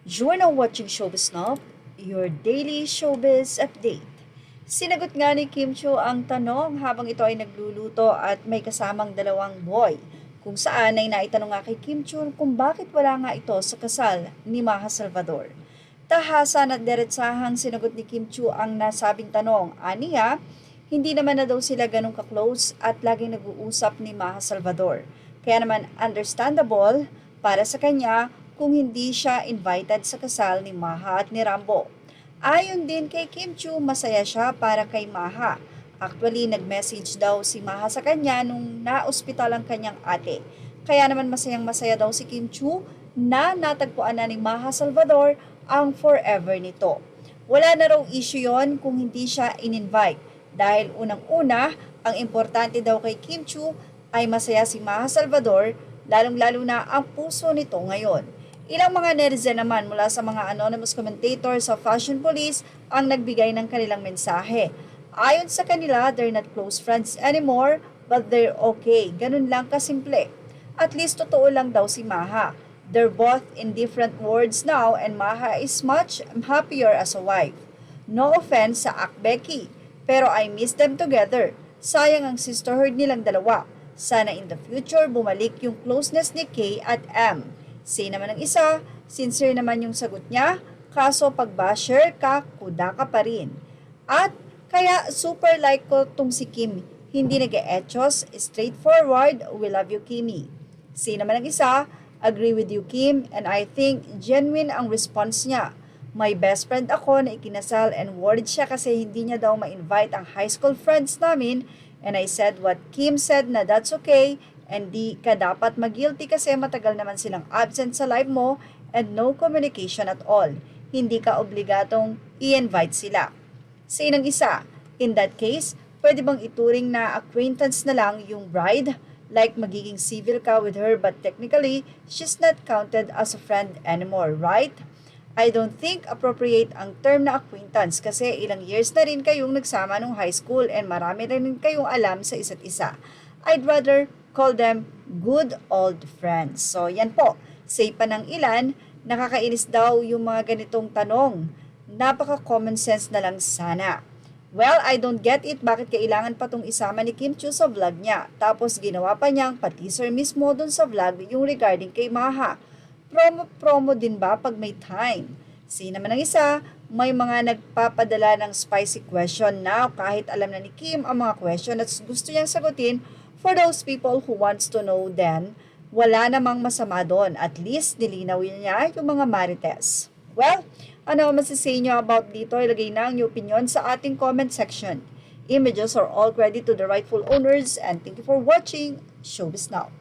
You are now watching Showbiz Now, your daily showbiz update. Sinagot nga ni Kim Chiu ang tanong habang ito ay nagluluto at may kasamang dalawang boy, kung saan ay naitanong nga kay Kim Chiu kung bakit wala nga ito sa kasal ni Maha Salvador. Tahasan at diretsahang sinagot ni Kim Chiu ang nasabing tanong. Aniya, hindi naman na daw sila ganun ka-close at laging nag-uusap ni Maha Salvador. Kaya naman understandable para sa kanya kung hindi siya invited sa kasal ni Maha at ni Rambo. Ayon din kay Kim Chiu, masaya siya para kay Maha. Actually, nag-message daw si Maha sa kanya nung na-ospital ang kanyang ate. Kaya naman masayang masaya daw si Kim Chiu na natagpuan na ni Maha Salvador ang forever nito. Wala na raw issue yon kung hindi siya in-invite. Dahil unang-una, ang importante daw kay Kim Chiu ay masaya si Maha Salvador, lalong-lalo na ang puso nito ngayon. Ilang mga netizen naman mula sa mga anonymous commentators sa Fashion Police ang nagbigay ng kanilang mensahe. Ayon sa kanila, they're not close friends anymore, but they're okay. Ganun lang kasimple. At least totoo lang daw si Maha. They're both in different worlds now and Maha is much happier as a wife. No offense sa Akbeki, pero I miss them together. Sayang ang sisterhood nilang dalawa. Sana in the future bumalik yung closeness ni Kay at M. Say naman ng isa, sincere naman yung sagot niya, kaso pag basher ka, kuda ka pa rin. At kaya super like ko tong si Kim, hindi nag-eechos, straightforward, we love you Kimi. Say naman ng isa, agree with you Kim, and I think genuine ang response niya. My best friend ako na ikinasal and worried siya kasi hindi niya daw ma-invite ang high school friends namin, and I said what Kim said na that's okay, and di ka dapat mag-guilty kasi matagal naman silang absent sa live mo and no communication at all. Hindi ka obligatong i-invite sila. Say ng isa, in that case, pwede bang ituring na acquaintance na lang yung bride? Like magiging civil ka with her but technically, she's not counted as a friend anymore, right? I don't think appropriate ang term na acquaintance kasi ilang years na rin kayong nagsama nung high school and marami rin kayong alam sa isa't isa. I'd rather call them good old friends. So, yan po. Say pa ng ilan, nakakainis daw yung mga ganitong tanong. Napaka-common sense na lang sana. Well, I don't get it bakit kailangan pa tong isama ni Kim Chiu sa vlog niya. Tapos ginawa pa niyang pa-teaser mismo dun sa vlog yung regarding kay Maha. Promo din ba pag may time? Say naman ng isa, may mga nagpapadala ng spicy question na kahit alam na ni Kim ang mga question at gusto niyang sagutin. For those people who wants to know then, wala namang masama doon. At least, nilinawin niya yung mga marites. Well, ano ang masasay niyo about dito? Ilagay na ang inyong opinion sa ating comment section. Images are all credit to the rightful owners and thank you for watching Showbiz Now.